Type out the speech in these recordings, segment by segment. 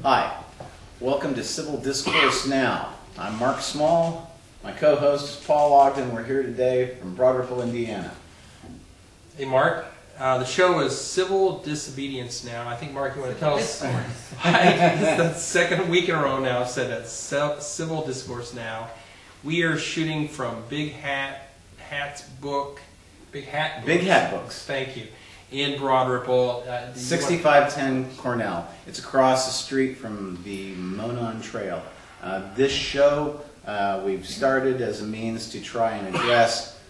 Hi, welcome to Civil Discourse Now. I'm Mark Small. My co-host is Paul Ogden. We're here today from Broad Ripple, Indiana. Hey, Mark. The show is Civil Disobedience Now. I think, Mark, you want to tell us? It's the second week in a row now I've said that. Civil Discourse Now. We are shooting from Big Hat Books. Big Hat Books. Thank you. In Broad Ripple. 6510 Cornell. It's across the street from the Monon Trail. This show we've started as a means to try and address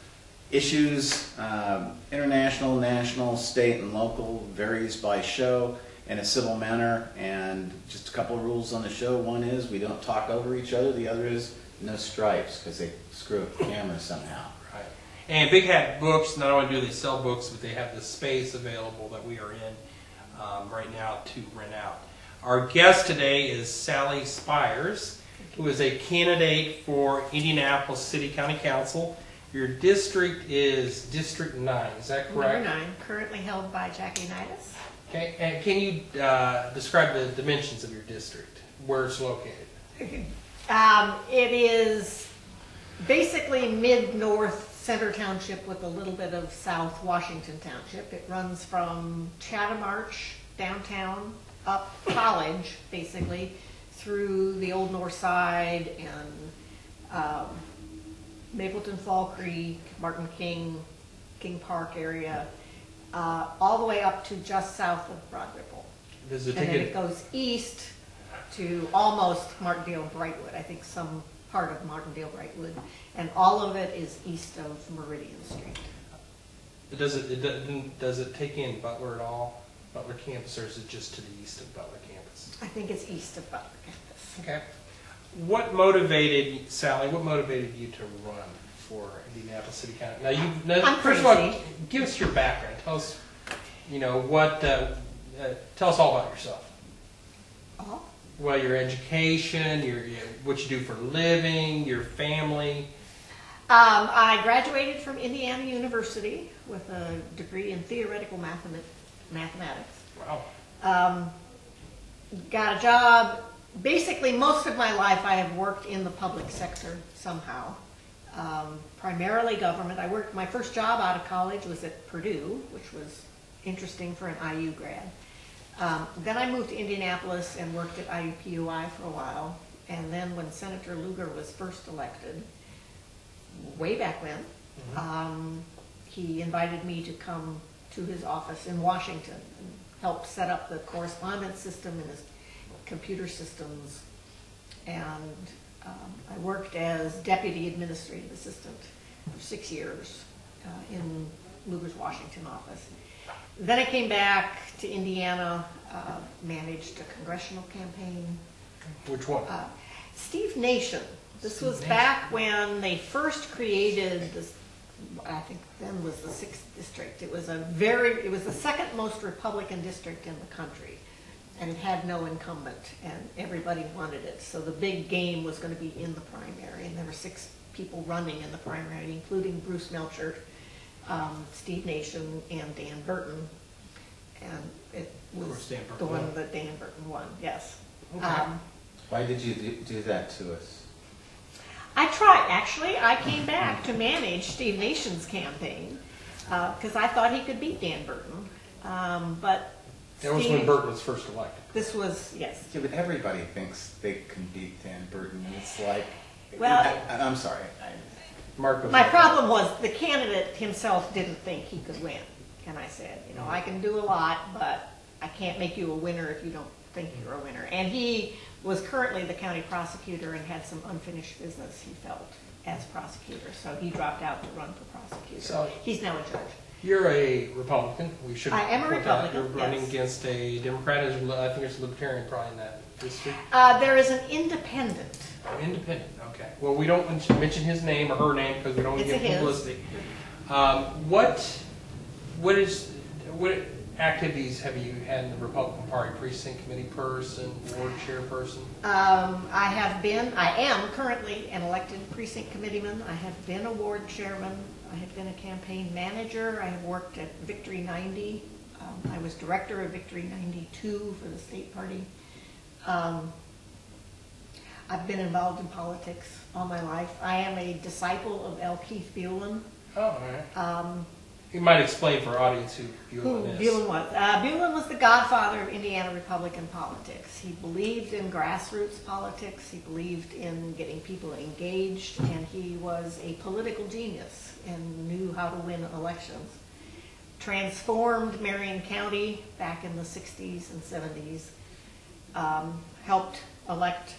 issues, international, national, state, and local, varies by show, in a civil manner. And just a couple of rules on the show. One is we don't talk over each other. The other is no stripes, because they screw up the camera somehow. Right. And Big Hat Books, not only do they sell books, but they have the space available that we are in right now to rent out. Our guest today is Sally Spiers, who is a candidate for Indianapolis City County Council. Your district is District 9, is that correct? Number 9, currently held by Jackie Nidus. Okay, and can you describe the dimensions of your district, where it's located? It is basically mid-north Center Township with a little bit of South Washington Township. It runs from Chatham Arch, downtown, up College, basically, through the Old North Side and Mapleton Fall Creek, Martin King Park area, all the way up to just south of Broad Ripple. And then it goes east to almost Martindale-Brightwood, I think some part of Martindale-Brightwood, and all of it is east of Meridian Street. Does it take in Butler at all, Butler campus, or is it just to the east of Butler campus? I think it's east of Butler campus. Okay. What motivated, Sally, what motivated you to run for Indianapolis City County? Now, first of all, give us your background. Tell us, tell us all about yourself. Oh. Well, your education, what you do for a living, your family. I graduated from Indiana University with a degree in theoretical mathematics. Wow. Got a job. Basically, most of my life I have worked in the public sector somehow, primarily government. My first job out of college was at Purdue, which was interesting for an IU grad. Then I moved to Indianapolis and worked at IUPUI for a while. And then when Senator Lugar was first elected, way back when, he invited me to come to his office in Washington and help set up the correspondence system and his computer systems. And I worked as deputy administrative assistant for 6 years in Lugar's Washington office. Then I came back to Indiana, managed a congressional campaign. Which one? Steve Nation. This was back when they first created this, I think then was the 6th district. It was the second most Republican district in the country. And it had no incumbent, and everybody wanted it. So the big game was going to be in the primary, and there were 6 people running in the primary, including Bruce Melchert, Steve Nation, and Dan Burton. And it was the one that Dan Burton won, yes. Okay. Why did you do that to us? I tried. Actually, I came back to manage Steve Nation's campaign because I thought he could beat Dan Burton. But that was when Burton was first elected. This was, yes. Yeah, but everybody thinks they can beat Dan Burton, and it's like, well, I'm sorry. My problem was the candidate himself didn't think he could win. And I said, I can do a lot, but I can't make you a winner if you don't think you're a winner. And he was currently the county prosecutor and had some unfinished business, he felt, as prosecutor. So he dropped out to run for prosecutor. So he's now a judge. You're a Republican. I am a Republican. You're running against a Democrat. I think there's a Libertarian probably in that district. There is an independent. Independent. Okay. Well, we don't mention his name or her name because we don't want to give publicity. What activities have you had in the Republican Party? Precinct committee person, ward chairperson? I am currently an elected precinct committeeman. I have been a ward chairman. I have been a campaign manager. I have worked at Victory 90. I was director of Victory 92 for the state party. I've been involved in politics all my life. I am a disciple of L. Keith Buellen. Oh, all right. You might explain for our audience who Buellen is. Buellen was. Buellen was the godfather of Indiana Republican politics. He believed in grassroots politics. He believed in getting people engaged, and he was a political genius and knew how to win elections. Transformed Marion County back in the 60s and 70s. Helped elect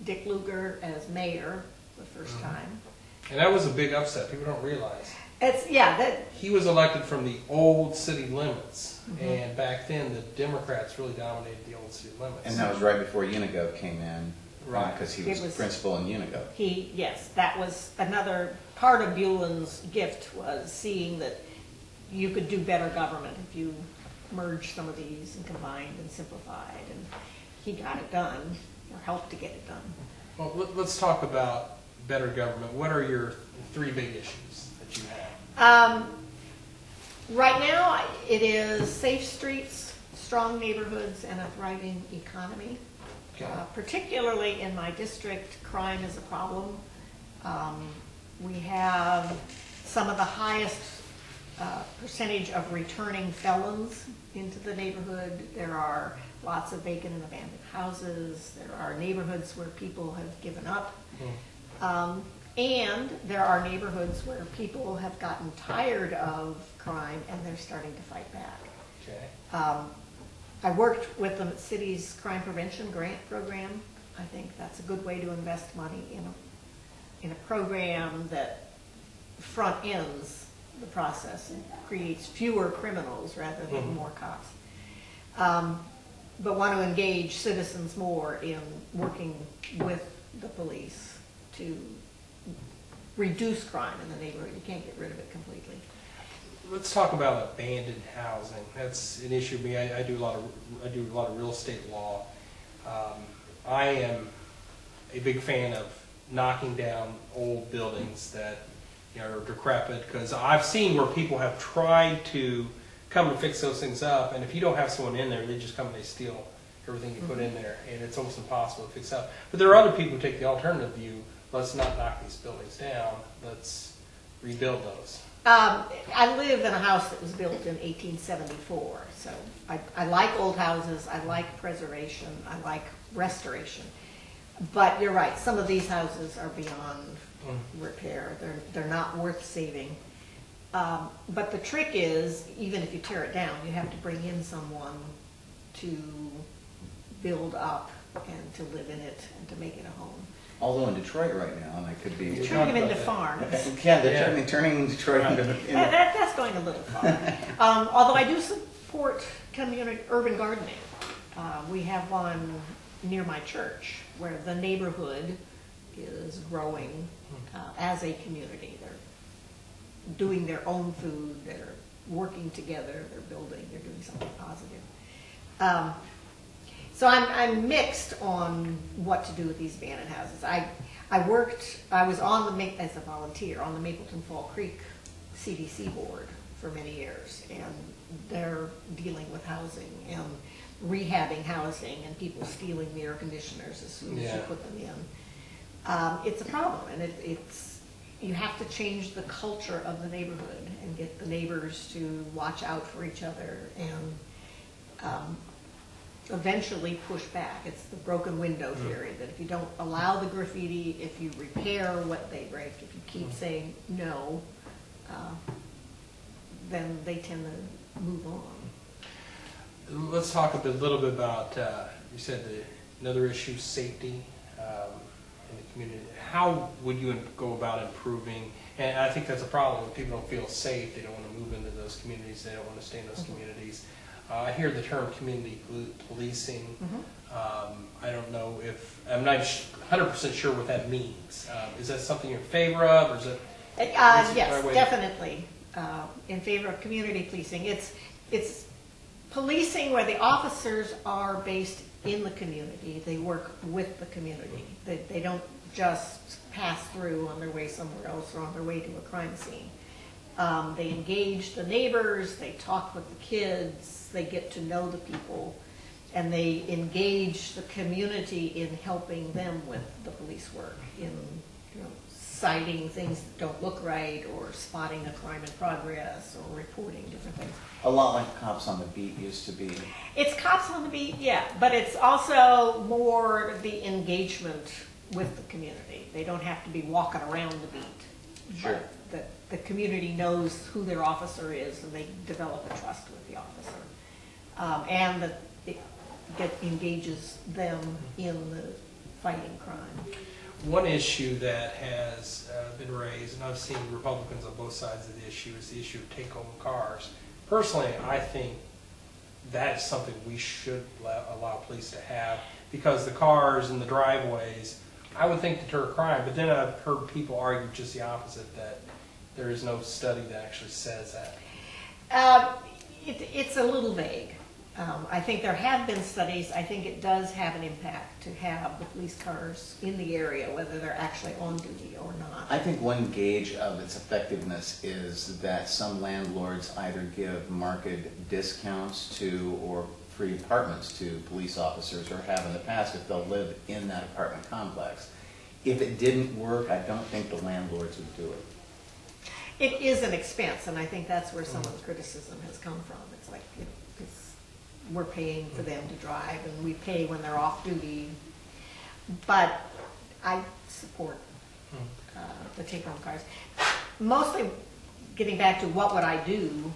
Dick Lugar as mayor the first time. And that was a big upset. People don't realize. He was elected from the old city limits, and back then the Democrats really dominated the old city limits. And that was right before Unigo came in, right? Because he was principal in Unigo. Yes, that was another part of Buellen's gift, was seeing that you could do better government if you merged some of these and combined and simplified, and he got it done, or helped to get it done. Well, let's talk about better government. What are your 3 big issues that you have? Right now, it is safe streets, strong neighborhoods, and a thriving economy. Okay. Particularly in my district, crime is a problem. We have some of the highest percentage of returning felons into the neighborhood. There are lots of vacant and abandoned houses. There are neighborhoods where people have given up. And there are neighborhoods where people have gotten tired of crime and they're starting to fight back. Okay. I worked with the city's crime prevention grant program. I think that's a good way to invest money in a program that front ends the process and creates fewer criminals rather than more cops. But want to engage citizens more in working with the police to reduce crime in the neighborhood. You can't get rid of it completely. Let's talk about abandoned housing. That's an issue to me. I do a lot of real estate law. I am a big fan of knocking down old buildings that are decrepit, because I've seen where people have tried to come and fix those things up, and if you don't have someone in there, they just come and they steal everything you put in there, and it's almost impossible to fix up. But there are other people who take the alternative view: let's not knock these buildings down, let's rebuild those. I live in a house that was built in 1874, so I like old houses, I like preservation, I like restoration. But you're right, some of these houses are beyond repair. They're not worth saving. But the trick is, even if you tear it down, you have to bring in someone to build up and to live in it and to make it a home. Although in Detroit right now, and I could be... They're turning them into farms. Yeah, they're turning Detroit into... That's going a little far. Although I do support urban gardening. We have one near my church where the neighborhood is growing as a community. They're doing their own food, they're working together, they're building, they're doing something positive. So I'm mixed on what to do with these abandoned houses. I was as a volunteer on the Mapleton Fall Creek CDC board for many years, and they're dealing with housing and rehabbing housing and people stealing the air conditioners as soon as you put them in. It's a problem, and you have to change the culture of the neighborhood and get the neighbors to watch out for each other and eventually push back. It's the broken window theory, that if you don't allow the graffiti, if you repair what they break, if you keep saying no, then they tend to move on. Let's talk a little bit about, you said another issue, safety in the community. How would you go about improving, and I think that's a problem, when people don't feel safe, they don't want to move into those communities, they don't want to stay in those communities. I hear the term community policing. I don't know if, I'm not 100% sure what that means. Is that something you're in favor of, or is it? Yes, definitely in favor of community policing. It's policing where the officers are based in the community. They work with the community. They don't just pass through on their way somewhere else or on their way to a crime scene. They engage the neighbors, they talk with the kids, they get to know the people. and they engage the community in helping them with the police work, in citing things that don't look right, or spotting a crime in progress, or reporting different things. A lot like Cops on the Beat used to be. It's cops on the beat, yeah, but it's also more the engagement with the community. They don't have to be walking around the beat. Sure. But the community knows who their officer is, and they develop a trust with the officer. And that it engages them in the fighting crime. One issue that has been raised, and I've seen Republicans on both sides of the issue, is the issue of take-home cars. Personally, I think that is something we should allow police to have, because the cars and the driveways, I would think, deter crime. But then I've heard people argue just the opposite, that there is no study that actually says that. It's a little vague. I think there have been studies. I think it does have an impact to have the police cars in the area, whether they're actually on duty or not. I think one gauge of its effectiveness is that some landlords either give market discounts to or free apartments to police officers, or have in the past if they'll live in that apartment complex. If it didn't work, I don't think the landlords would do it. It is an expense, and I think that's where some of the criticism has come from. It's like, we're paying for them to drive, and we pay when they're off duty. But I support the take-home cars. Mostly, getting back to what would I do,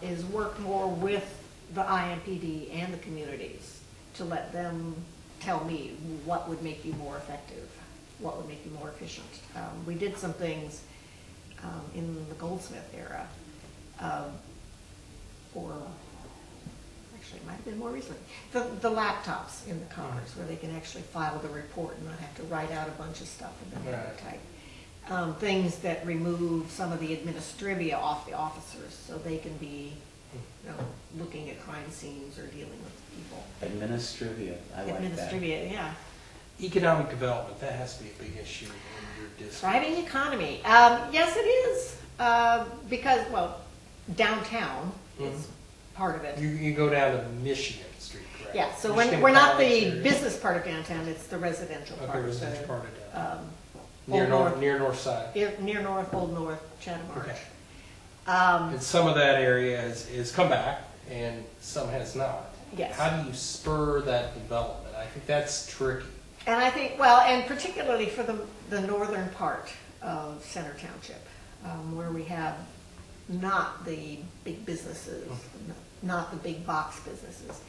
is work more with the IMPD and the communities to let them tell me what would make you more effective, what would make you more efficient. We did some things in the Goldsmith era for, actually it might have been more recently, the laptops in the cars, where they can actually file the report and not have to write out a bunch of stuff and then have to type. Things that remove some of the administrivia off the officers, so they can be looking at crime scenes or dealing with people. Administrivia, I like that. Administrivia, yeah. Economic development, that has to be a big issue in your district. Thriving economy. Yes, it is. Because, well, downtown is part of it. You go down to Michigan Street, correct? Yeah, so Michigan we're not College the area. business part of downtown, it's the residential part. Okay, residential part of downtown. Old Near North Side. Near North, Old North, Chatham Arch. Okay. And some of that area is come back, and some has not. Yes. How do you spur that development? I think that's tricky. And I think, well, and particularly for the northern part of Center Township, where we have not the big businesses, not the big box businesses.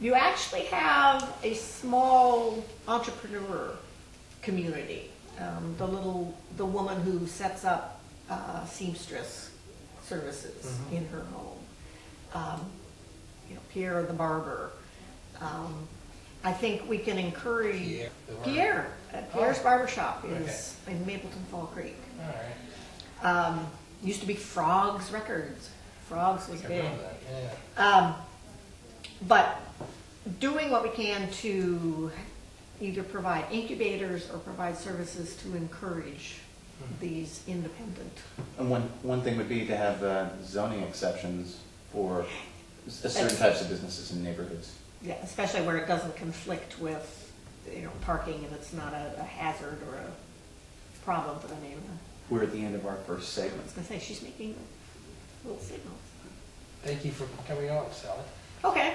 You actually have a small entrepreneur community. The woman who sets up seamstress services in her home. Pierre the barber. I think we can encourage Pierre's barbershop is in Mapleton Fall Creek. All right. Used to be Frogs Records. Frogs was big. Yeah. But doing what we can to either provide incubators or provide services to encourage these independent. And one thing would be to have zoning exceptions for certain types of businesses in neighborhoods. Yeah, especially where it doesn't conflict with, parking, and it's not a hazard or a problem for the neighborhood. We're at the end of our first segment. I was going to say, she's making little signals. Thank you for coming on, Sally. Okay.